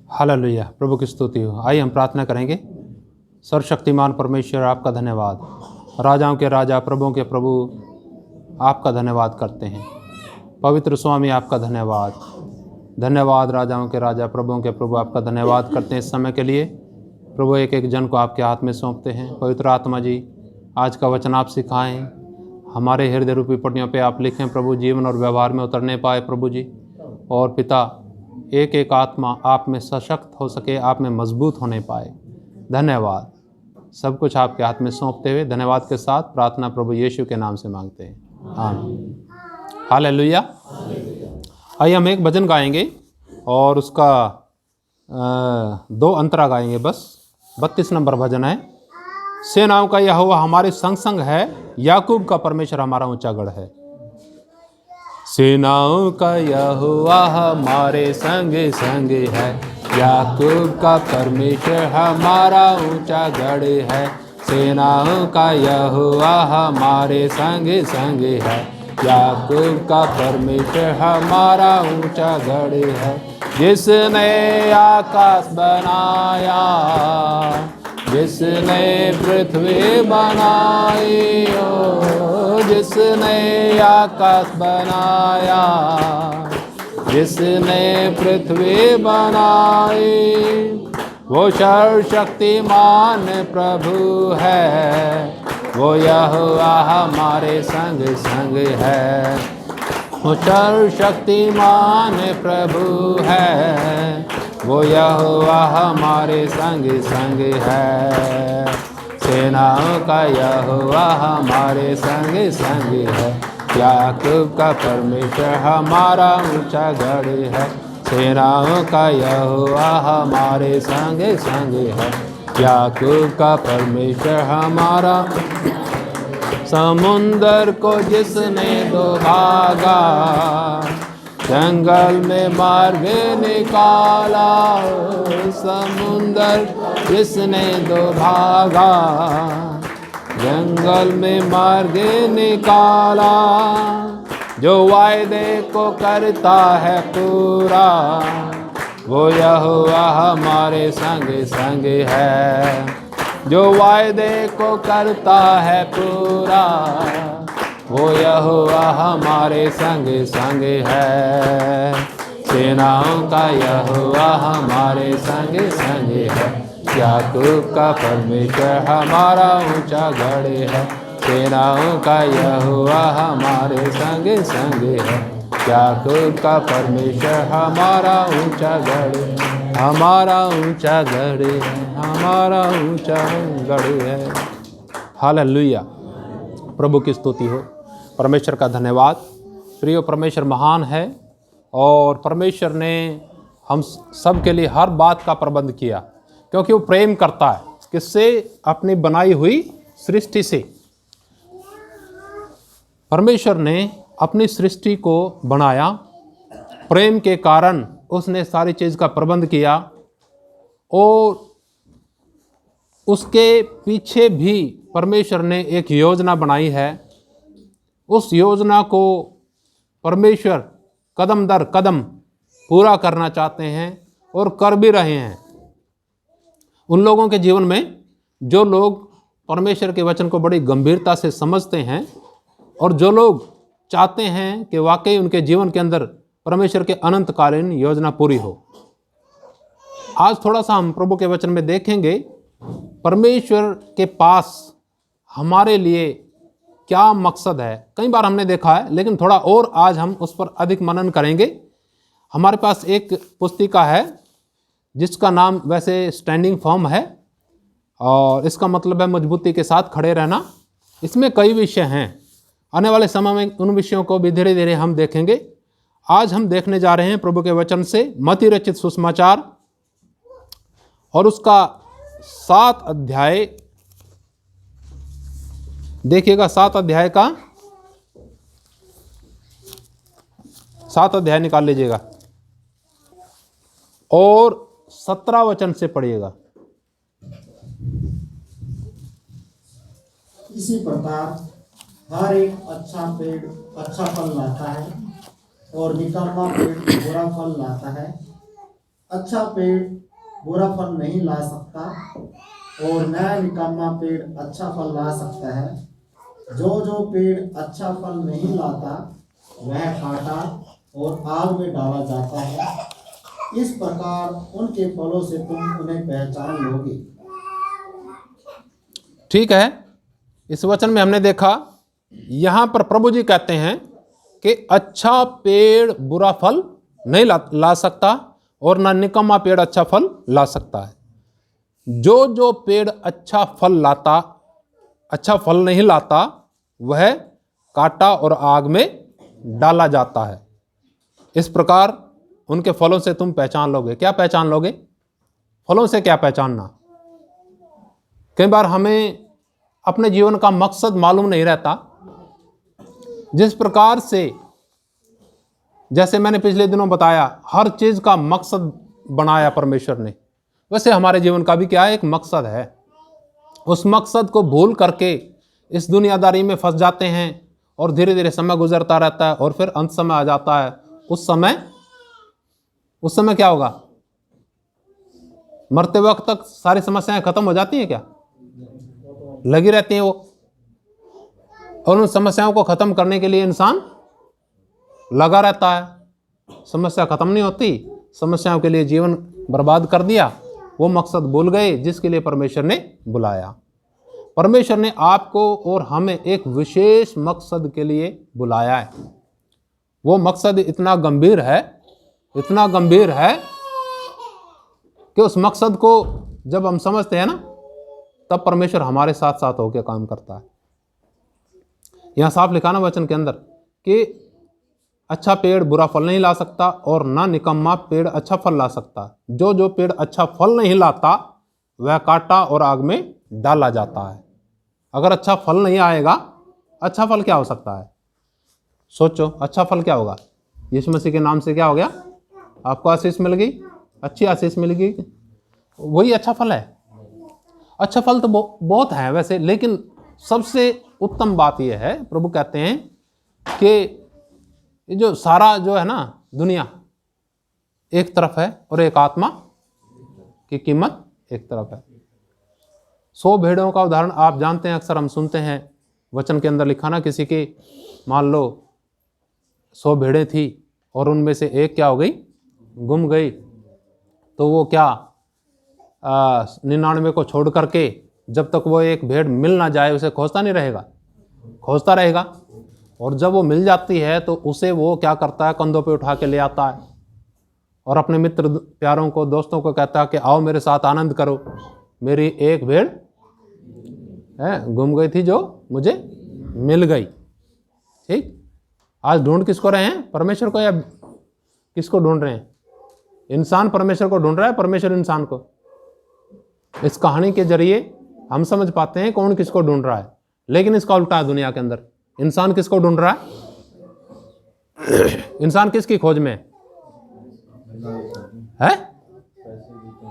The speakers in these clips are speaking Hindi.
हालेलुया, प्रभु की स्तुति हो। आइए हम प्रार्थना करेंगे। सर्वशक्तिमान परमेश्वर, आपका धन्यवाद। राजाओं के राजा, प्रभुओं के प्रभु, आपका धन्यवाद करते हैं। पवित्र स्वामी, आपका धन्यवाद। धन्यवाद राजाओं के राजा, प्रभुओं के प्रभु, आपका धन्यवाद करते हैं इस समय के लिए। प्रभु, एक एक जन को आपके हाथ में सौंपते हैं। पवित्र आत्मा जी, आज का वचन आप सिखाएं, हमारे हृदय रूपी पटियों पे आप लिखें प्रभु, जीवन और व्यवहार में उतरने पाए प्रभु जी। और पिता, एक एक आत्मा आप में सशक्त हो सके, आप में मजबूत होने पाए। धन्यवाद। सब कुछ आपके हाथ में सौंपते हुए धन्यवाद के साथ प्रार्थना प्रभु यीशु के नाम से मांगते हैं, आमीन। हालेलुया। आइए हम एक भजन गाएंगे और उसका 2 अंतरा गाएंगे बस। 32 नंबर भजन है। सेनाओं का यहोवा हमारे संग संग है, याकूब का परमेश्वर हमारा ऊंचा गढ़ है। सेनाओं का यहोवा हमारे संग संग है, याकूब का परमेश्वर हमारा ऊंचा गढ़ है। सेनाओं का यहोवा हमारे संग संग है, याकूब का परमेश्वर हमारा ऊंचा गढ़ है। जिसने आकाश बनाया, जिसने पृथ्वी बनाई, ओ जिसने आकाश बनाया, जिसने पृथ्वी बनाई, वो सर्वशक्तिमान प्रभु है, वो यहोवा हमारे संग संग है। वो सर्वशक्तिमान प्रभु है, वो यहोवा हमारे संग संग है। सेनाओं का यहोवा हमारे संग संग है, याकूब का परमेश्वर हमारा ऊंचा गढ़ है। सेनाओं का यहोवा हमारे संग संग है, याकूब का परमेश्वर हमारा। समुंदर को जिसने दो भागा, जंगल में मार्ग निकाला, समुंदर जिसने दो भागा, जंगल में मार्ग निकाला। जो वायदे को करता है पूरा, वो यहोवा हमारे संग संग है। जो वायदे को करता है पूरा, वो यहोवा हमारे संग संग है। सेनाओं का यहोवा हमारे संग संग है, याकूब का परमेश्वर हमारा ऊंचा गढ़ है। सेनाओं का यहोवा हमारे संग संग है, याकूब का परमेश्वर हमारा ऊंचा गढ़ है। हमारा ऊंचा गढ़ है, हमारा ऊंचा गढ़ है। हालेलुया, प्रभु की स्तुति हो। परमेश्वर का धन्यवाद। प्रिय परमेश्वर महान है और परमेश्वर ने हम सब के लिए हर बात का प्रबंध किया, क्योंकि वो प्रेम करता है। किससे? अपनी बनाई हुई सृष्टि से। परमेश्वर ने अपनी सृष्टि को बनाया, प्रेम के कारण उसने सारी चीज़ का प्रबंध किया और उसके पीछे भी परमेश्वर ने एक योजना बनाई है। उस योजना को परमेश्वर कदम दर कदम पूरा करना चाहते हैं और कर भी रहे हैं। उन लोगों के जीवन में जो लोग परमेश्वर के वचन को बड़ी गंभीरता से समझते हैं और जो लोग चाहते हैं कि वाकई उनके जीवन के अंदर परमेश्वर के अनंतकालीन योजना पूरी हो। आज थोड़ा सा हम प्रभु के वचन में देखेंगे परमेश्वर के पास हमारे लिए क्या मकसद है। कई बार हमने देखा है, लेकिन थोड़ा और आज हम उस पर अधिक मनन करेंगे। हमारे पास एक पुस्तिका है जिसका नाम वैसे स्टैंडिंग फर्म है और इसका मतलब है मजबूती के साथ खड़े रहना। इसमें कई विषय हैं, आने वाले समय में उन विषयों को भी धीरे धीरे हम देखेंगे। आज हम देखने जा रहे हैं प्रभु के वचन से मत्ती रचित सुसमाचार और उसका 7 अध्याय देखिएगा। 7 अध्याय का 7 अध्याय निकाल लीजिएगा और 17 वचन से पढ़िएगा। इसी प्रकार हर एक अच्छा पेड़ अच्छा फल लाता है और निकम्मा पेड़ बुरा फल लाता है। अच्छा पेड़ बुरा फल नहीं ला सकता और न निकम्मा पेड़ अच्छा फल ला सकता है। जो पेड़ अच्छा फल नहीं लाता वह काटा और आग में डाला जाता है। इस प्रकार उनके फलों से तुम उन्हें पहचान लोगे। ठीक है, इस वचन में हमने देखा यहाँ पर प्रभु जी कहते हैं कि अच्छा पेड़ बुरा फल नहीं ला सकता और ना निकम्मा पेड़ अच्छा फल ला सकता है। जो पेड़ अच्छा फल नहीं लाता वह काटा और आग में डाला जाता है। इस प्रकार उनके फलों से तुम पहचान लोगे। क्या पहचान लोगे? फलों से क्या पहचानना? कई बार हमें अपने जीवन का मकसद मालूम नहीं रहता। जिस प्रकार से, जैसे मैंने पिछले दिनों बताया, हर चीज का मकसद बनाया परमेश्वर ने, वैसे हमारे जीवन का भी क्या है? एक मकसद है। उस मकसद को भूल करके इस दुनियादारी में फंस जाते हैं और धीरे धीरे समय गुजरता रहता है और फिर अंत समय आ जाता है। उस समय क्या होगा? मरते वक्त तक सारी समस्याएं खत्म हो जाती हैं क्या? लगी रहती हैं वो। और उन समस्याओं को खत्म करने के लिए इंसान लगा रहता है। समस्या खत्म नहीं होती, समस्याओं के लिए जीवन बर्बाद कर दिया, वो मकसद भूल गए जिसके लिए परमेश्वर ने बुलाया। परमेश्वर ने आपको और हमें एक विशेष मकसद के लिए बुलाया है। वो मकसद इतना गंभीर है कि उस मकसद को जब हम समझते हैं ना, तब परमेश्वर हमारे साथ साथ होकर काम करता है। यहां साफ लिखा ना वचन के अंदर कि अच्छा पेड़ बुरा फल नहीं ला सकता और ना निकम्मा पेड़ अच्छा फल ला सकता। जो पेड़ अच्छा फल नहीं लाता वह काटा और आग में डाला जाता है। अगर अच्छा फल नहीं आएगा, अच्छा फल क्या हो सकता है? सोचो, अच्छा फल क्या होगा? यीशु मसीह के नाम से क्या हो गया? आपको आशीष मिल गई, अच्छी आशीष मिल गई, वही अच्छा फल है। अच्छा फल तो बहुत है वैसे, लेकिन सबसे उत्तम बात यह है, प्रभु कहते हैं कि जो सारा जो है ना दुनिया एक तरफ है और एक आत्मा की कीमत एक तरफ है। 100 भेड़ों का उदाहरण आप जानते हैं, अक्सर हम सुनते हैं वचन के अंदर लिखा ना, किसी की मान लो 100 भेड़ें थी और उनमें से एक क्या हो गई? गुम गई। तो वो क्या 99 को छोड़ करके जब तक वो एक भेड़ मिल ना जाए उसे खोजता नहीं रहेगा? खोजता रहेगा। और जब वो मिल जाती है तो उसे वो क्या करता है? कंधों पे उठा के ले आता है और अपने मित्र प्यारों को, दोस्तों को कहता है कि आओ मेरे साथ आनंद करो, मेरी एक भेड़ है गुम गई थी जो मुझे मिल गई। ठीक, आज ढूंढ किसको रहे हैं? परमेश्वर को या किसको ढूंढ रहे हैं? इंसान परमेश्वर को ढूंढ रहा है, परमेश्वर इंसान को। इस कहानी के जरिए हम समझ पाते हैं कौन किसको ढूंढ रहा है, लेकिन इसका उल्टा है दुनिया के अंदर। इंसान किसको ढूंढ रहा है? इंसान किसकी खोज में है?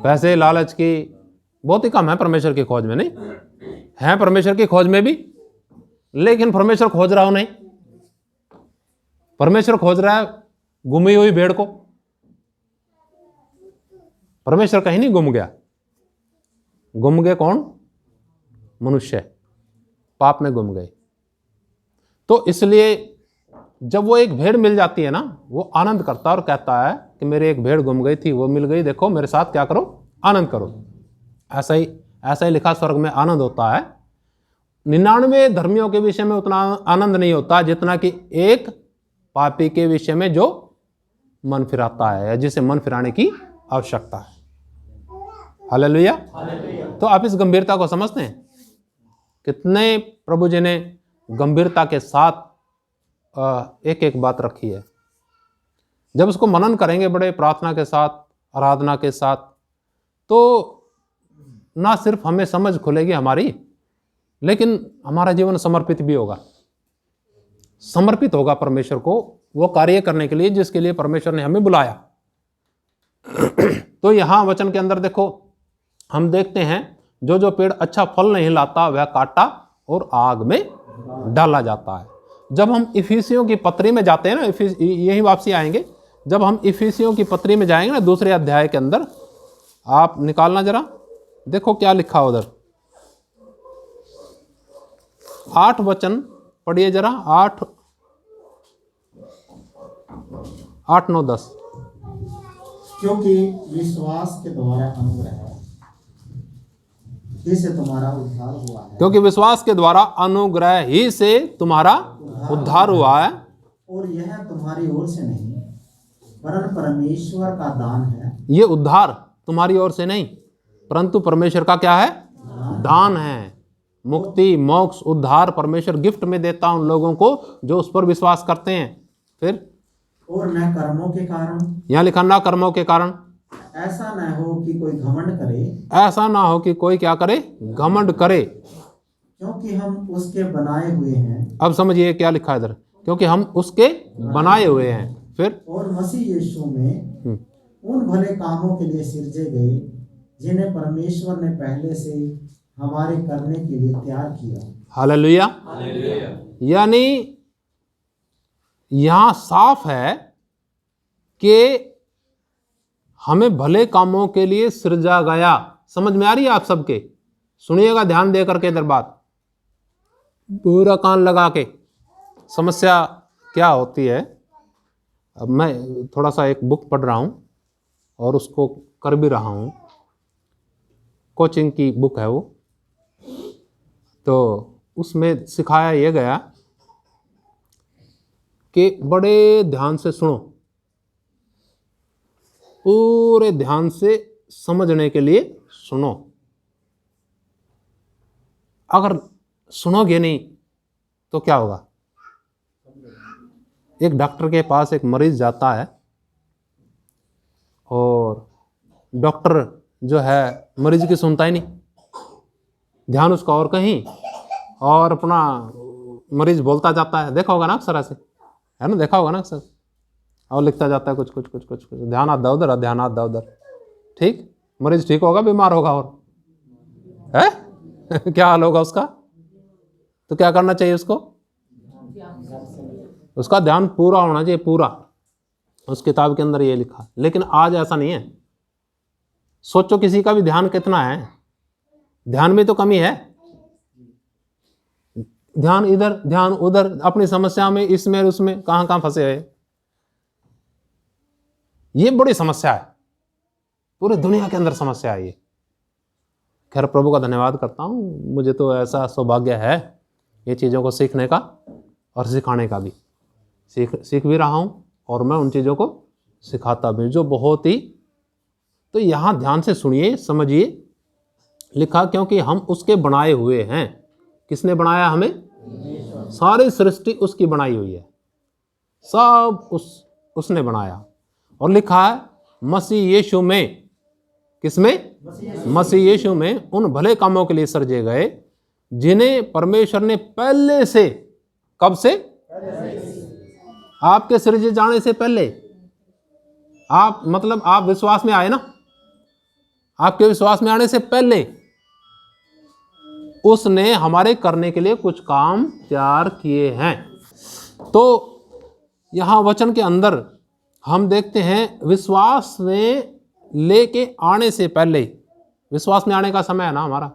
पैसे, लालच की। बहुत ही कम है परमेश्वर की खोज में, नहीं है परमेश्वर की खोज में भी, लेकिन परमेश्वर खोज रहा हो नहीं। परमेश्वर खोज रहा है गुमी हुई भेड़ को। परमेश्वर कहीं नहीं गुम गया। गुम गए कौन? मनुष्य, पाप में गुम गए। तो इसलिए जब वो एक भेड़ मिल जाती है ना, वो आनंद करता है और कहता है कि मेरी एक भेड़ गुम गई थी, वो मिल गई, देखो मेरे साथ क्या करो? आनंद करो। ऐसा ही लिखा, स्वर्ग में आनंद होता है। 99 धर्मियों के विषय में उतना आनंद नहीं होता जितना कि एक पापी के विषय में जो मन फिराता है, जिसे मन फिराने की आवश्यकता है। हालेलुया। तो आप इस गंभीरता को समझते हैं? कितने प्रभु जी ने गंभीरता के साथ एक एक बात रखी है। जब उसको मनन करेंगे बड़े प्रार्थना के साथ, आराधना के साथ, तो ना सिर्फ हमें समझ खुलेगी हमारी, लेकिन हमारा जीवन समर्पित भी होगा। समर्पित होगा परमेश्वर को वो कार्य करने के लिए जिसके लिए परमेश्वर ने हमें बुलाया। तो यहां वचन के अंदर देखो, हम देखते हैं जो पेड़ अच्छा फल नहीं लाता वह काटा और आग में डाला जाता है। जब हम इफिसियों की पत्री में जाते हैं ना, यही वापसी आएंगे, जब हम इफिसियों की पत्री में जाएंगे ना, दूसरे अध्याय के अंदर, आप निकालना जरा, देखो क्या लिखा उधर। 8 वचन पढ़िए जरा, 8, 9, 10। क्योंकि विश्वास के द्वारा अनुग्रह ही से तुम्हारा उद्धार हुआ है। क्योंकि विश्वास के द्वारा अनुग्रह ही से तुम्हारा उद्धार हुआ है। और यह तुम्हारी ओर से नहीं वरन परमेश्वर का दान है। ये उद्धार तुम्हारी ओर से नहीं परंतु परमेश्वर का क्या है? दान है। मुक्ति, मोक्ष, उद्धार परमेश्वर गिफ्ट में देता उन लोगों को जो उस पर विश्वास करते हैं। फिर और न कर्मों के कारण, यहाँ लिखा ना कर्मों के कारण, ऐसा न हो कि कोई घमंड करे, ऐसा ना हो कि कोई क्या करे? घमंड करे। क्योंकि हम उसके बनाए हुए हैं। अब समझिए क्या लिखा है इधर, क्योंकि हम उसके बनाए हुए हैं। फिर और मसीह यीशु में उन भले कामों के लिए सिरजे गए जिन्हें परमेश्वर ने पहले से हमारे करने के लिए तैयार किया। हालेलुया। यानी यहां साफ है कि हमें भले कामों के लिए सृजा गया। समझ में आ रही है आप सबके? सुनिएगा ध्यान दे करके इधर बात, पूरा कान लगा के। समस्या क्या होती है, अब मैं थोड़ा सा एक बुक पढ़ रहा हूं और उसको कर भी रहा हूं, कोचिंग की बुक है वो, तो उसमें सिखाया यह गया कि बड़े ध्यान से सुनो, पूरे ध्यान से समझने के लिए सुनो। अगर सुनोगे नहीं तो क्या होगा? एक डॉक्टर के पास एक मरीज जाता है और डॉक्टर जो है मरीज की सुनता ही नहीं, ध्यान उसका और कहीं, और अपना मरीज बोलता जाता है। देखा होगा ना अक्सर ऐसे, है ना? देखा होगा ना अक्सर, और लिखता जाता है कुछ, ध्यान आता उधर, ध्यान आता उधर। ठीक, मरीज ठीक होगा, बीमार होगा, और है क्या हाल होगा उसका? तो क्या करना चाहिए उसको? उसका ध्यान पूरा होना चाहिए, पूरा। उस किताब के अंदर ये लिखा। लेकिन आज ऐसा नहीं है। सोचो किसी का भी ध्यान कितना है, ध्यान में तो कमी है। ध्यान इधर, ध्यान उधर, अपनी समस्या में, इसमें उसमें, कहां कहां फंसे हुए। ये बड़ी समस्या है, पूरी दुनिया के अंदर समस्या है ये। खैर प्रभु का धन्यवाद करता हूं, मुझे तो ऐसा सौभाग्य है ये चीज़ों को सीखने का और सिखाने का भी। सीख भी रहा हूं और मैं उन चीज़ों को सिखाता भी, जो बहुत ही। तो यहाँ ध्यान से सुनिए, समझिए। लिखा क्योंकि हम उसके बनाए हुए हैं। किसने बनाया हमें? सारी सृष्टि उसकी बनाई हुई है, सब उसने बनाया। और लिखा है मसीह यीशु में, किसमें? मसीह यीशु में उन भले कामों के लिए सृजे गए जिन्हें परमेश्वर ने पहले से, कब से? आपके सृजे जाने से पहले। आप मतलब आप विश्वास में आए ना, आपके विश्वास में आने से पहले उसने हमारे करने के लिए कुछ काम तैयार किए हैं। तो यहां वचन के अंदर हम देखते हैं विश्वास में लेके आने से पहले, विश्वास में आने का समय है ना हमारा,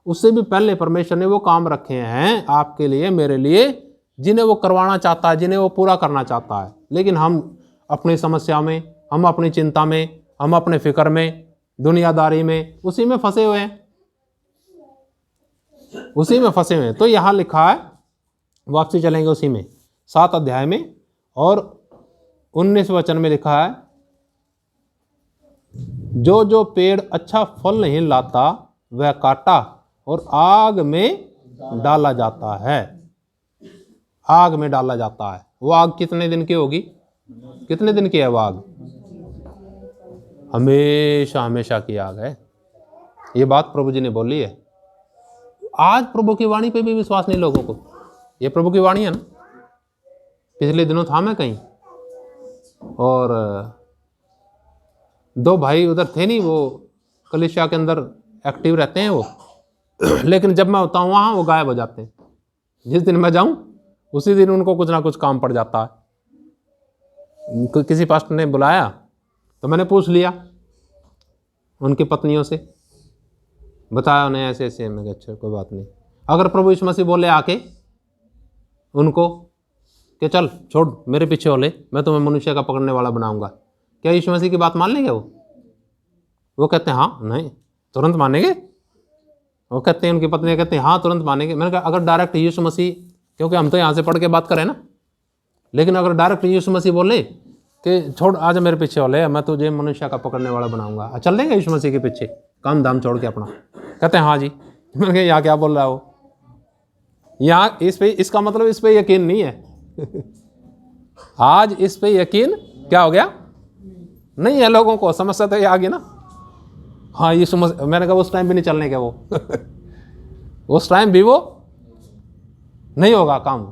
उससे भी पहले परमेश्वर ने वो काम रखे हैं आपके लिए, मेरे लिए, जिन्हें वो करवाना चाहता है, जिन्हें वो पूरा करना चाहता है। लेकिन हम अपनी समस्या में, हम अपनी चिंता में, हम अपने फिक्र में, दुनियादारी में, उसी में फंसे हुए हैं, उसी में फंसे हुए हैं। तो यहाँ लिखा है, वापसी चलेंगे उसी में 7 अध्याय में और 19 वचन में लिखा है, जो जो पेड़ अच्छा फल नहीं लाता वह काटा और आग में डाला जाता है। आग में डाला जाता है। वो आग कितने दिन की होगी? कितने दिन की है वो आग? हमेशा हमेशा की आग है। ये बात प्रभु जी ने बोली है। आज प्रभु की वाणी पे भी विश्वास नहीं लोगों को। ये प्रभु की वाणी है ना। पिछले दिनों था मैं कहीं और 2 भाई उधर थे नहीं, वो कलीसिया के अंदर एक्टिव रहते हैं वो लेकिन जब मैं होता हूँ वहाँ वो गायब हो जाते हैं। जिस दिन मैं जाऊँ उसी दिन उनको कुछ ना कुछ काम पड़ जाता है। किसी पास्टर ने बुलाया तो मैंने पूछ लिया उनकी पत्नियों से, बताया उन्हें ऐसे ऐसे। मैं कहा अच्छा कोई बात नहीं। अगर प्रभु यीशु मसीह बोले आके उनको कि चल छोड़ मेरे पीछे हो ले, मैं तुम्हें मनुष्य का पकड़ने वाला बनाऊंगा, क्या यीशु मसीह की बात मान लेंगे वो कहते हैं हाँ, नहीं तुरंत मानेंगे। वो कहते हैं, उनकी पत्नी कहते हैं हाँ तुरंत मानेंगे। मैंने कहा अगर डायरेक्ट यीशु मसीह, क्योंकि हम तो यहाँ से पढ़ के बात करें ना, लेकिन अगर डायरेक्ट यीशु मसीह बोले कि छोड़ आज मेरे पीछे हो ले, मैं तुझे मनुष्य का पकड़ने वाला बनाऊंगा, चल देंगे यीशु मसीह के पीछे काम धाम छोड़ के अपना? कहते हैं हाँ जी। मैंने कहा यहाँ क्या बोल रहा है वो, यहाँ इस पे, इसका मतलब इस पे यकीन नहीं है। आज इस पे यकीन क्या हो गया, नहीं है लोगों को। समस्या तो ये आ गई ना। हाँ यीशु मसीह, मैंने कहा उस टाइम भी नहीं चलने के वो। उस टाइम भी वो नहीं होगा काम।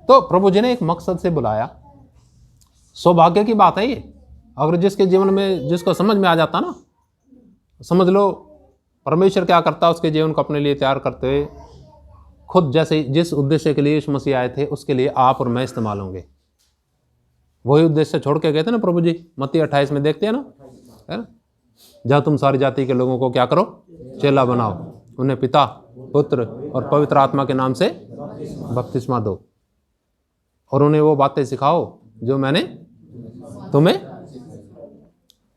तो प्रभु जी ने एक मकसद से बुलाया। सौभाग्य की बात है ये, अगर जिसके जीवन में, जिसको समझ में आ जाता ना, समझ लो परमेश्वर क्या करता है, उसके जीवन को अपने लिए तैयार करते हुए खुद जैसे जिस उद्देश्य के लिए यीशु मसीह आए थे उसके लिए आप और मैं इस्तेमाल होंगे। वही उद्देश्य छोड़ के गए थे ना प्रभु जी, मत्ती 28 में देखते हैं ना, है ना, जहाँ तुम सारी जाति के लोगों को क्या करो, चेला बनाओ, उन्हें पिता पुत्र और पवित्र आत्मा के नाम से बपतिस्मा दो और उन्हें वो बातें सिखाओ जो मैंने तुम्हें।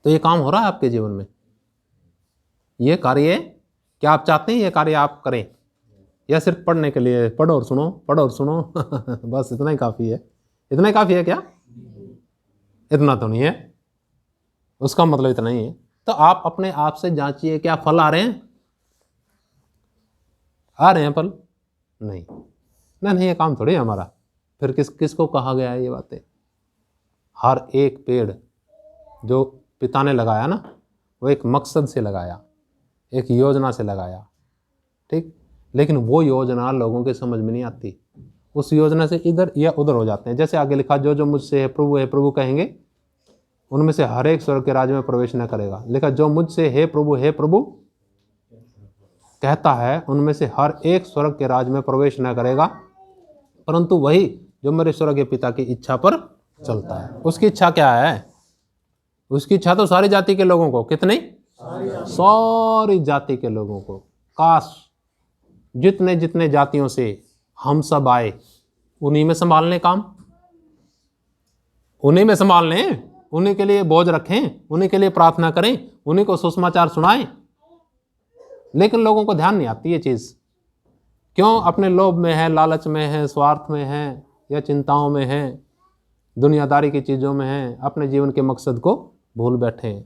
तो ये काम हो रहा है आपके जीवन में, ये कार्य क्या आप चाहते हैं ये कार्य आप करें, या सिर्फ पढ़ने के लिए पढ़ो और सुनो, पढ़ो और सुनो? बस इतना ही काफ़ी है। इतना ही काफ़ी है क्या? इतना तो नहीं है, उसका मतलब इतना ही है। तो आप अपने आप से जांचिए, क्या फल आ रहे हैं? आ रहे हैं फल? नहीं नहीं, ये काम थोड़ी है हमारा। फिर किसको कहा गया है ये बातें? हर एक पेड़ जो पिता ने लगाया ना, वो एक मकसद से लगाया, एक योजना से लगाया, ठीक। लेकिन वो योजना लोगों के समझ में नहीं आती, उस योजना से इधर या उधर हो जाते हैं। जैसे आगे लिखा, जो जो मुझसे है प्रभु कहेंगे उनमें से हर एक स्वर्ग के राज्य में प्रवेश न करेगा। लिखा, जो मुझसे हे प्रभु कहता है उनमें से हर एक स्वर्ग के राज्य में प्रवेश न करेगा, परंतु वही जो मेरे स्वर्गीय पिता की इच्छा पर चलता है। उसकी इच्छा क्या है? उसकी इच्छा तो सारी जाति के लोगों को, कितनी? सारी जाति के लोगों को। काश जितने जितने जातियों से हम सब आए, उन्हीं में संभालने काम, उन्हीं में संभालने, उन्हीं के लिए बोझ रखें, उन्हीं के लिए प्रार्थना करें, उन्हीं को सुसमाचार सुनाएं। लेकिन लोगों को ध्यान नहीं आती ये चीज़। क्यों? अपने लोभ में है, लालच में है, स्वार्थ में है, या चिंताओं में है, दुनियादारी की चीज़ों में है, अपने जीवन के मकसद को भूल बैठे हैं।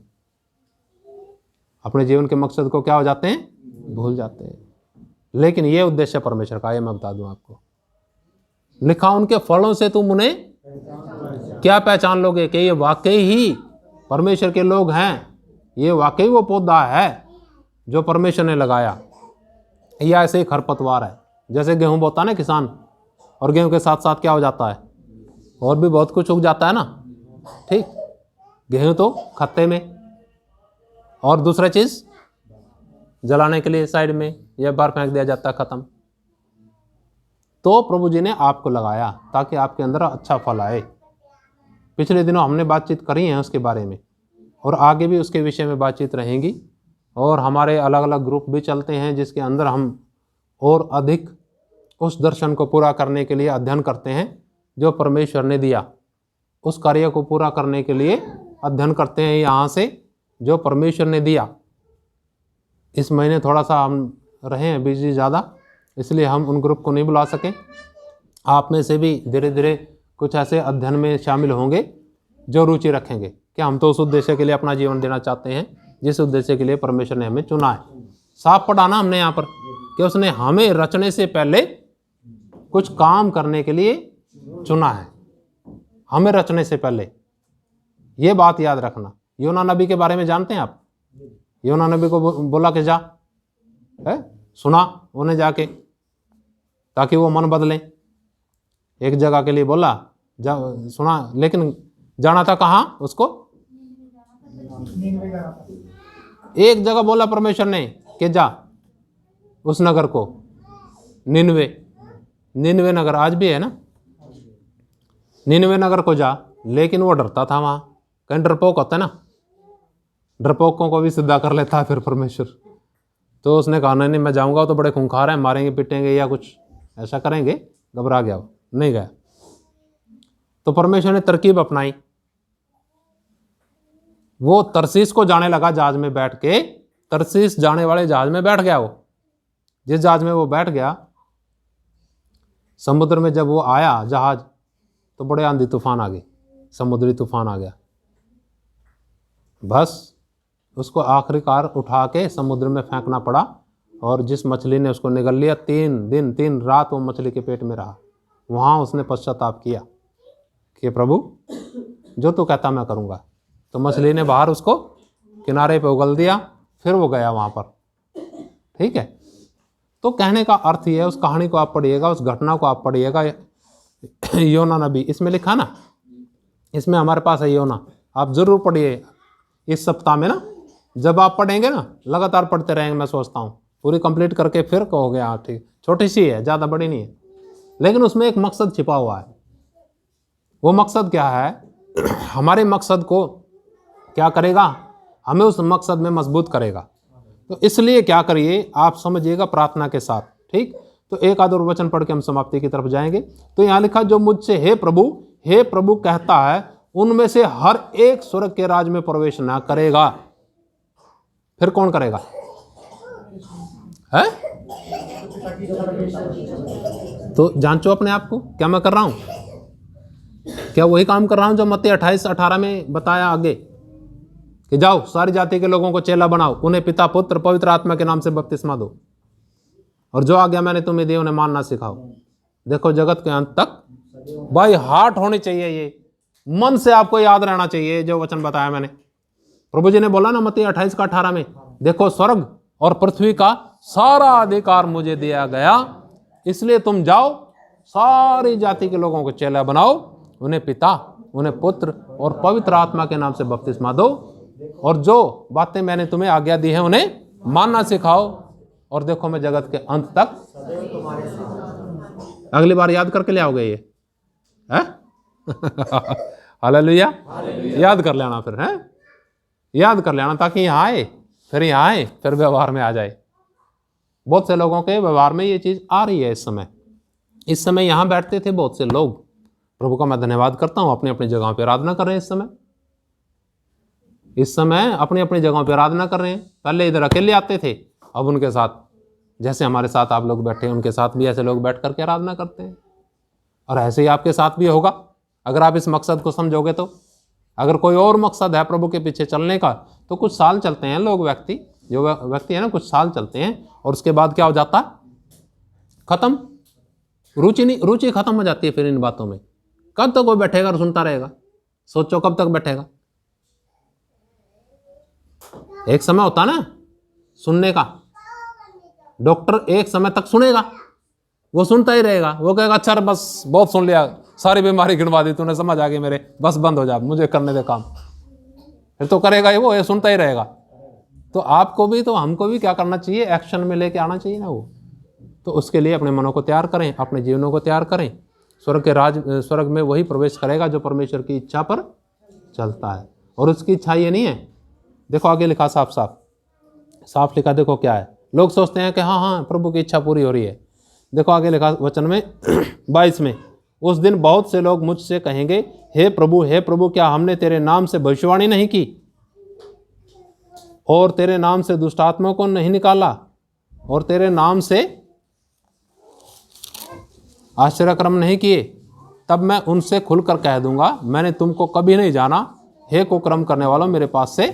अपने जीवन के मकसद को क्या हो जाते हैं? भूल जाते हैं। लेकिन ये उद्देश्य परमेश्वर का है, मैं बता दूं आपको। लिखा, उनके फलों से तुम उन्हें क्या पहचान लोगे कि ये वाकई ही परमेश्वर के लोग हैं, ये वाकई वो पौधा है जो परमेश्वर ने लगाया, या ऐसे ही खरपतवार है। जैसे गेहूं बोता है ना किसान, और गेहूं के साथ साथ क्या हो जाता है, और भी बहुत कुछ उग जाता है ना, ठीक। गेहूं तो खत्ते में, और दूसरा चीज जलाने के लिए साइड में या बाहर फेंक दिया जाता है, खत्म। तो प्रभु जी ने आपको लगाया ताकि आपके अंदर अच्छा फल आए। पिछले दिनों हमने बातचीत करी है उसके बारे में, और आगे भी उसके विषय में बातचीत रहेंगी। और हमारे अलग अलग ग्रुप भी चलते हैं जिसके अंदर हम और अधिक उस दर्शन को पूरा करने के लिए अध्ययन करते हैं जो परमेश्वर ने दिया। उस कार्य को पूरा करने के लिए अध्ययन करते हैं यहाँ से जो परमेश्वर ने दिया। इस महीने थोड़ा सा हम रहे हैं बिजी ज़्यादा, इसलिए हम उन ग्रुप को नहीं बुला सके। आप में से भी धीरे धीरे कुछ ऐसे अध्ययन में शामिल होंगे जो रुचि रखेंगे कि हम तो उस उद्देश्य के लिए अपना जीवन देना चाहते हैं जिस उद्देश्य के लिए परमेश्वर ने हमें चुना है। साफ पढ़ाना हमने यहाँ पर कि उसने हमें रचने से पहले कुछ काम करने के लिए चुना है, हमें रचने से पहले। ये बात याद रखना। योना नबी के बारे में जानते हैं आप? योना नबी को बोला कि जा, है सुना उन्हें जाके ताकि वो मन बदलें। एक जगह के लिए बोला जा, सुना, लेकिन जाना था कहाँ उसको? एक जगह बोला परमेश्वर ने कि जा उस नगर को, निनवे नगर आज भी है ना, निनवे नगर को जा, लेकिन वो डरता था वहाँ, कहीं डरपोक होता है ना, डरपोकों को भी सीधा कर लेता है फिर परमेश्वर। तो उसने कहा नहीं मैं जाऊँगा, तो बड़े खूंखार हैं, मारेंगे पीटेंगे या कुछ ऐसा करेंगे, घबरा गया, वो नहीं गया। तो परमेश्वर ने तरकीब अपनाई, वो तरसीस को जाने लगा जहाज में बैठ के, तरसीस जाने वाले जहाज में बैठ गया। वो जिस जहाज में वो बैठ गया, समुद्र में जब वो आया जहाज, तो बड़े आंधी तूफान आ गए, समुद्री तूफान आ गया। बस उसको आखिरकार उठा के समुद्र में फेंकना पड़ा, और जिस मछली ने उसको निगल लिया, 3 दिन 3 रात वो मछली के पेट में रहा। वहाँ उसने पश्चाताप किया कि प्रभु जो तू कहता मैं करूँगा। तो मछली ने बाहर उसको किनारे पे उगल दिया, फिर वो गया वहाँ पर। ठीक है, तो कहने का अर्थ ये है, उस कहानी को आप पढ़िएगा, उस घटना को आप पढ़िएगा। योना नबी इसमें लिखा ना, इसमें हमारे पास है योना, आप जरूर पढ़िए इस सप्ताह में ना। जब आप पढ़ेंगे ना, लगातार पढ़ते रहेंगे, मैं सोचता हूँ पूरी कंप्लीट करके फिर कहोगे हाँ ठीक, छोटी सी है, ज़्यादा बड़ी नहीं है, लेकिन उसमें एक मकसद छिपा हुआ है। वो मकसद क्या है? हमारे मकसद को क्या करेगा? हमें उस मकसद में मजबूत करेगा। तो इसलिए क्या करिए, आप समझिएगा प्रार्थना के साथ। ठीक, तो एक आध और वचन पढ़ के हम समाप्ति की तरफ जाएंगे। तो यहाँ लिखा, जो मुझसे हे प्रभु कहता है, उनमें से हर एक स्वर्ग के राज में प्रवेश ना करेगा। फिर कौन करेगा? है? तो जांचो अपने आप को, क्या मैं कर रहा हूं? क्या वही काम कर रहा हूं जो मत्ती 28-18 में बताया आगे कि जाओ सारी जाति के लोगों को चेला बनाओ, उन्हें पिता पुत्र पवित्र आत्मा के नाम से बपतिस्मा दो, और जो आज्ञा मैंने तुम्हें दी उन्हें मानना सिखाओ। देखो जगत के अंत तक बाई हार्ट होनी चाहिए, ये मन से आपको याद रहना चाहिए जो वचन बताया मैंने। प्रभु जी ने बोला ना मत्ती 28-18 में, देखो स्वर्ग और पृथ्वी का सारा अधिकार मुझे दिया गया, इसलिए तुम जाओ सारी जाति के लोगों को चेला बनाओ, उन्हें पिता उन्हें पुत्र और पवित्र आत्मा के नाम से बपतिस्मा दो, और जो बातें मैंने तुम्हें आज्ञा दी है उन्हें मानना सिखाओ, और देखो मैं जगत के अंत तक। अगली बार याद करके ले आओगे ये, है? हालेलुया, याद कर लेना फिर, है? याद कर लेना, ताकि यहाँ आए, फिर व्यवहार में आ जाए। बहुत से लोगों के व्यवहार में ये चीज आ रही है इस समय यहाँ बैठते थे बहुत से लोग, प्रभु का मैं धन्यवाद करता हूँ, अपनी अपनी जगहों पर आराधना कर रहे हैं इस समय अपनी अपनी जगहों पर आराधना कर रहे हैं। पहले इधर अकेले आते थे, अब उनके साथ, जैसे हमारे साथ आप लोग बैठे हैं, उनके साथ भी ऐसे लोग बैठ करके आराधना करते हैं। और ऐसे ही आपके साथ भी होगा अगर आप इस मकसद को समझोगे। तो अगर कोई और मकसद है प्रभु के पीछे चलने का, तो कुछ साल चलते हैं लोग, जो व्यक्ति है ना, कुछ साल चलते हैं, और उसके बाद क्या हो जाता है? खत्म, रुचि खत्म हो जाती है फिर इन बातों में। कब तक कोई बैठेगा और सुनता रहेगा? सोचो कब तक बैठेगा? एक समय होता ना सुनने का, डॉक्टर एक समय तक सुनेगा, वो सुनता ही रहेगा, वो कहेगा अच्छा बस बहुत सुन लिया, सारी बीमारी गिनवा दी तूने, समझ आ गई मेरे, बस बंद हो जा, मुझे करने दे काम। फिर तो करेगा ही वो, ये सुनता ही रहेगा। तो आपको भी, तो हमको भी क्या करना चाहिए? एक्शन में लेके आना चाहिए ना वो। तो उसके लिए अपने मनों को तैयार करें, अपने जीवनों को तैयार करें। स्वर्ग में वही प्रवेश करेगा जो परमेश्वर की इच्छा पर चलता है। और उसकी इच्छा ये नहीं है, देखो आगे लिखा साफ लिखा, देखो क्या है। लोग सोचते हैं कि हाँ प्रभु की इच्छा पूरी हो रही है। देखो आगे लिखा वचन में 22 में, उस दिन बहुत से लोग मुझसे कहेंगे, हे प्रभु क्या हमने तेरे नाम से भविष्यवाणी नहीं की, और तेरे नाम से दुष्ट आत्माओं को नहीं निकाला, और तेरे नाम से आश्चर्यक्रम नहीं किए? तब मैं उनसे खुलकर कह दूंगा, मैंने तुमको कभी नहीं जाना, हे कुकर्म करने वालों, मेरे पास से।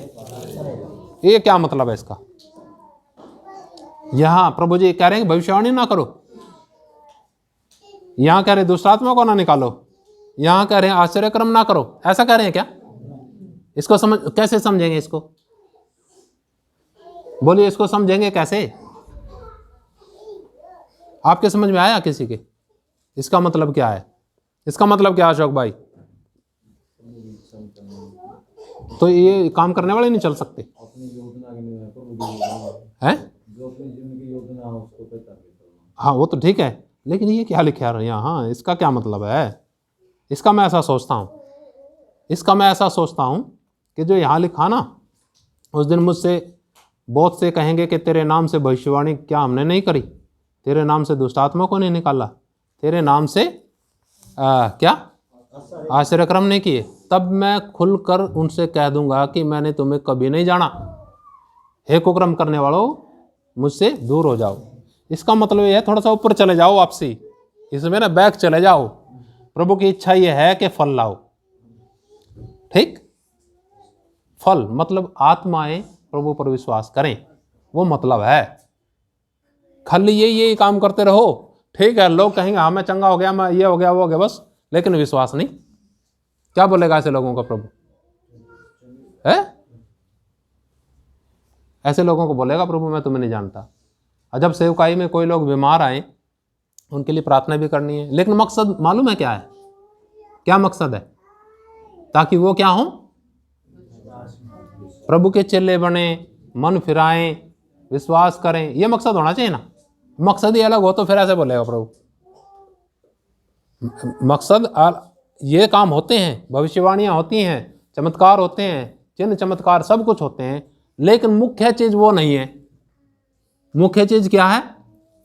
ये क्या मतलब है इसका? यहां प्रभु जी कह रहे हैं भविष्यवाणी ना करो, यहां कह रहे दुष्ट आत्मा को ना निकालो, यहां कह रहे हैं आश्चर्यक्रम ना करो। ऐसा कह रहे हैं क्या? इसको कैसे समझेंगे? इसको बोलिए, इसको समझेंगे कैसे? आपके समझ में आया किसी के? इसका मतलब क्या है? इसका मतलब क्या अशोक भाई? तो ये काम करने वाले नहीं चल सकते हैं? हाँ वो तो ठीक है, लेकिन ये क्या लिखा है यहाँ? इसका क्या मतलब है? इसका मैं ऐसा सोचता हूँ इसका मैं ऐसा सोचता हूँ कि जो यहाँ लिखा ना, उस दिन मुझसे बहुत से कहेंगे कि तेरे नाम से भविष्यवाणी क्या हमने नहीं करी, तेरे नाम से दुष्ट आत्मा को नहीं निकाला, तेरे नाम से क्या आश्चर्यक्रम नहीं किए। तब मैं खुलकर उनसे कह दूंगा कि मैंने तुम्हें कभी नहीं जाना, हे कुकर्म करने वालों मुझसे दूर हो जाओ। इसका मतलब यह है थोड़ा सा ऊपर चले जाओ, वापसी इसमें ना बैक चले जाओ। प्रभु की इच्छा यह है कि फल लाओ। ठीक, फल मतलब आत्माएं प्रभु पर विश्वास करें, वो मतलब है। खाली यही काम करते रहो, ठीक है, लोग कहेंगे हाँ मैं चंगा हो गया, मैं ये हो गया वो हो गया, बस, लेकिन विश्वास नहीं। क्या बोलेगा ऐसे लोगों का प्रभु? है ऐसे लोगों को बोलेगा प्रभु मैं तुम्हें नहीं जानता। और जब सेवकाई में कोई लोग बीमार आए, उनके लिए प्रार्थना भी करनी है, लेकिन मकसद मालूम है क्या है? क्या मकसद है? ताकि वो क्या हो, प्रभु के चेले बने, मन फिराएं, विश्वास करें, ये मकसद होना चाहिए ना। मकसद ही अलग हो तो फिर ऐसे बोलेगा प्रभु। मकसद ये काम होते हैं, भविष्यवाणियां होती हैं, चमत्कार होते हैं, चिन्ह चमत्कार सब कुछ होते हैं, लेकिन मुख्य चीज वो नहीं है। मुख्य चीज क्या है?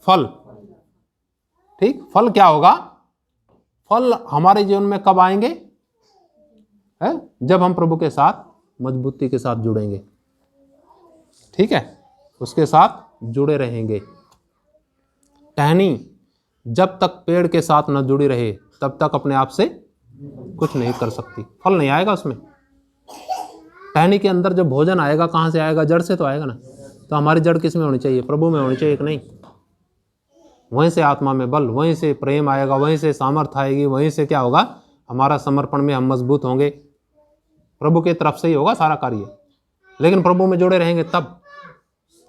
फल। ठीक, फल क्या होगा? फल हमारे जीवन में कब आएंगे? है जब हम प्रभु के साथ मजबूती के साथ जुड़ेंगे। ठीक है, उसके साथ जुड़े रहेंगे। टहनी जब तक पेड़ के साथ न जुड़ी रहे तब तक अपने आप से कुछ नहीं कर सकती, फल नहीं आएगा उसमें। टहनी के अंदर जो भोजन आएगा कहाँ से आएगा? जड़ से तो आएगा ना। तो हमारी जड़ किस में होनी चाहिए? प्रभु में होनी चाहिए कि नहीं? वहीं से आत्मा में बल, वहीं से प्रेम आएगा, वहीं से सामर्थ्य आएगी, वहीं से क्या होगा? हमारा समर्पण में हम मजबूत होंगे। प्रभु की तरफ से ही होगा सारा कार्य, लेकिन प्रभु में जुड़े रहेंगे तब।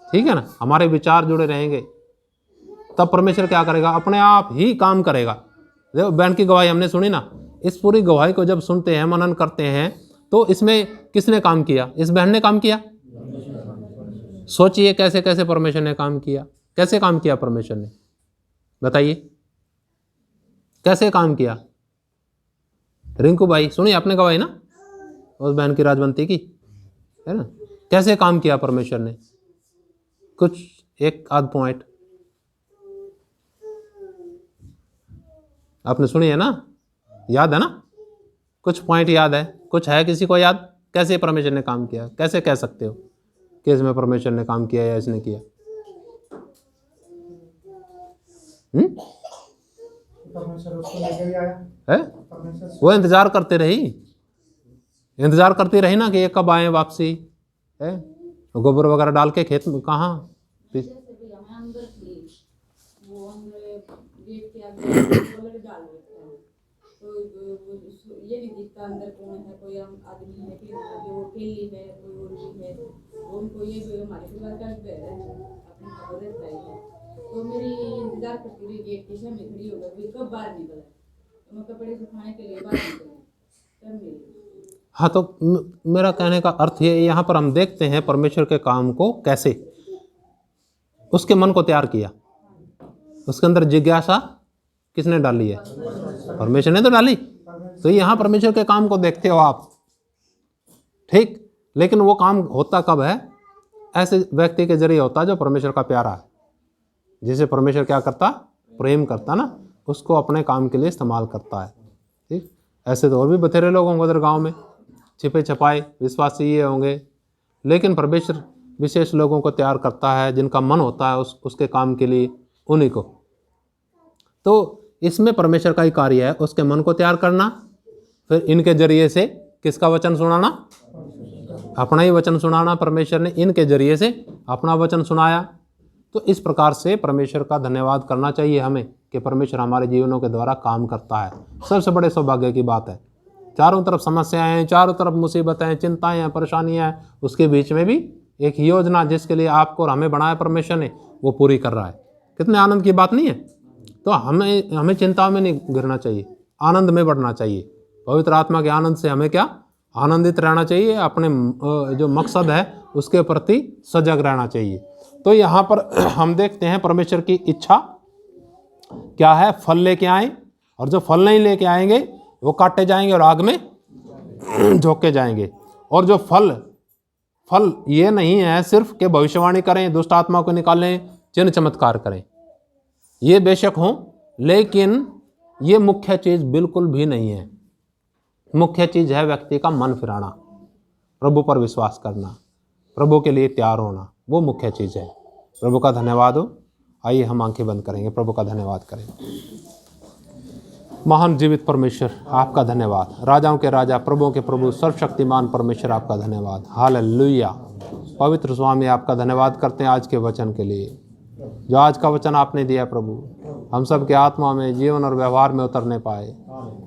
ठीक है ना, हमारे विचार जुड़े रहेंगे तब परमेश्वर क्या करेगा? अपने आप ही काम करेगा। देखो बहन की गवाही हमने सुनी ना, इस पूरी गवाही को जब सुनते हैं, मनन करते हैं, तो इसमें किसने काम किया? इस बहन ने काम किया। सोचिए कैसे कैसे परमेश्वर ने काम किया। कैसे काम किया परमेश्वर ने? बताइए कैसे काम किया? रिंकू भाई सुनिए आपने गवाही ना उस बहन की, राजवंती की, है ना? कैसे काम किया परमेश्वर ने? कुछ एक आध पॉइंट आपने सुनी है ना? याद है ना? कुछ पॉइंट याद है? कुछ है किसी को याद? कैसे परमेश्वर ने काम किया? कैसे कह सकते हो कि इसमें परमेश्वर ने काम किया या इसने किया? परमेश्वर उसको लेके ही आया है? वो इंतजार करते रही ना कि ये कब आए वापसी, है? गोबर वगैरह डाल के खेत में कहाँ ये नहीं दिखता अंदर कौन है, कोई आदमी है कि वो केली है, कोई और भी है, उनको ये हमारे परिवार का अपनी खबर रहता है। तो मेरी इंतजार करती रही गेट के सामने खड़ी हो गई, कब बाहर निकला, तो मैं कपड़े सुखाने के लिए बाहर निकली तब मिली। हाँ, तो मेरा कहने का अर्थ ये, यहाँ पर हम देखते हैं परमेश्वर के काम को कैसे उसके मन को तैयार किया। उसके अंदर जिज्ञासा किसने डाली है? परमेश्वर ने तो डाली। तो यहाँ परमेश्वर के काम को देखते हो आप, ठीक, लेकिन वो काम होता कब है? ऐसे व्यक्ति के जरिए होता है जो परमेश्वर का प्यारा है, जिसे परमेश्वर क्या करता? प्रेम करता ना, उसको अपने काम के लिए इस्तेमाल करता है। ठीक, ऐसे तो और भी बथेरे लोग होंगे उधर गांव में, छिपे छपाए विश्वासी ये होंगे, लेकिन परमेश्वर विशेष लोगों को तैयार करता है जिनका मन होता है उसके काम के लिए, उन्हीं को। तो इसमें परमेश्वर का ही कार्य है, उसके मन को तैयार करना, फिर इनके जरिए से किसका वचन सुनाना? अपना ही वचन सुनाना। परमेश्वर ने इनके जरिए से अपना वचन सुनाया। तो इस प्रकार से परमेश्वर का धन्यवाद करना चाहिए हमें कि परमेश्वर हमारे जीवनों के द्वारा काम करता है। सबसे बड़े सौभाग्य की बात है। चारों तरफ समस्याएं हैं, चारों तरफ मुसीबतें, चिंताएं हैं, परेशानियां हैं, उसके बीच में भी एक योजना जिसके लिए आपको और हमें बनाया परमेश्वर ने, वो पूरी कर रहा है। कितने आनंद की बात नहीं है? तो हमें चिंताओं में नहीं गिरना चाहिए, आनंद में बढ़ना चाहिए। पवित्र आत्मा के आनंद से हमें क्या? आनंदित रहना चाहिए। अपने जो मकसद है उसके प्रति सजग रहना चाहिए। तो यहाँ पर हम देखते हैं परमेश्वर की इच्छा क्या है? फल लेके आए, और जो फल नहीं लेके आएंगे वो काटे जाएंगे और आग में झोंके जाएंगे। और जो फल ये नहीं है सिर्फ कि भविष्यवाणी करें, दुष्ट आत्मा को निकालें, चिन्ह चमत्कार करें, ये बेशक हों, लेकिन ये मुख्य चीज़ बिल्कुल भी नहीं है। मुख्य चीज़ है व्यक्ति का मन फिराना, प्रभु पर विश्वास करना, प्रभु के लिए तैयार होना, वो मुख्य चीज़ है। प्रभु का धन्यवाद हो। आइए हम आंखें बंद करेंगे, प्रभु का धन्यवाद करें। महान जीवित परमेश्वर, आपका धन्यवाद। राजाओं के राजा, प्रभुओं के प्रभु, सर्वशक्तिमान परमेश्वर, आपका धन्यवाद। हालेलुया। पवित्र स्वामी, आपका धन्यवाद करते हैं आज के वचन के लिए, जो आज का वचन आपने दिया प्रभु, हम सब के आत्मा में, जीवन और व्यवहार में उतरने पाए।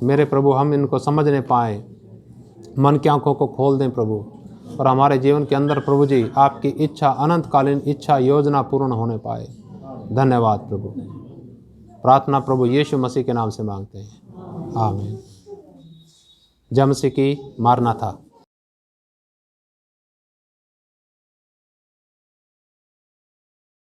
मेरे प्रभु, हम इनको समझने पाए, मन की आंखों को खोल दें प्रभु, और हमारे जीवन के अंदर प्रभु जी आपकी इच्छा, अनंतकालीन इच्छा, योजना पूर्ण होने पाए। धन्यवाद प्रभु। प्रार्थना प्रभु यीशु मसीह के नाम से मांगते हैं, आमीन। जय मसीह की। मारनाथा।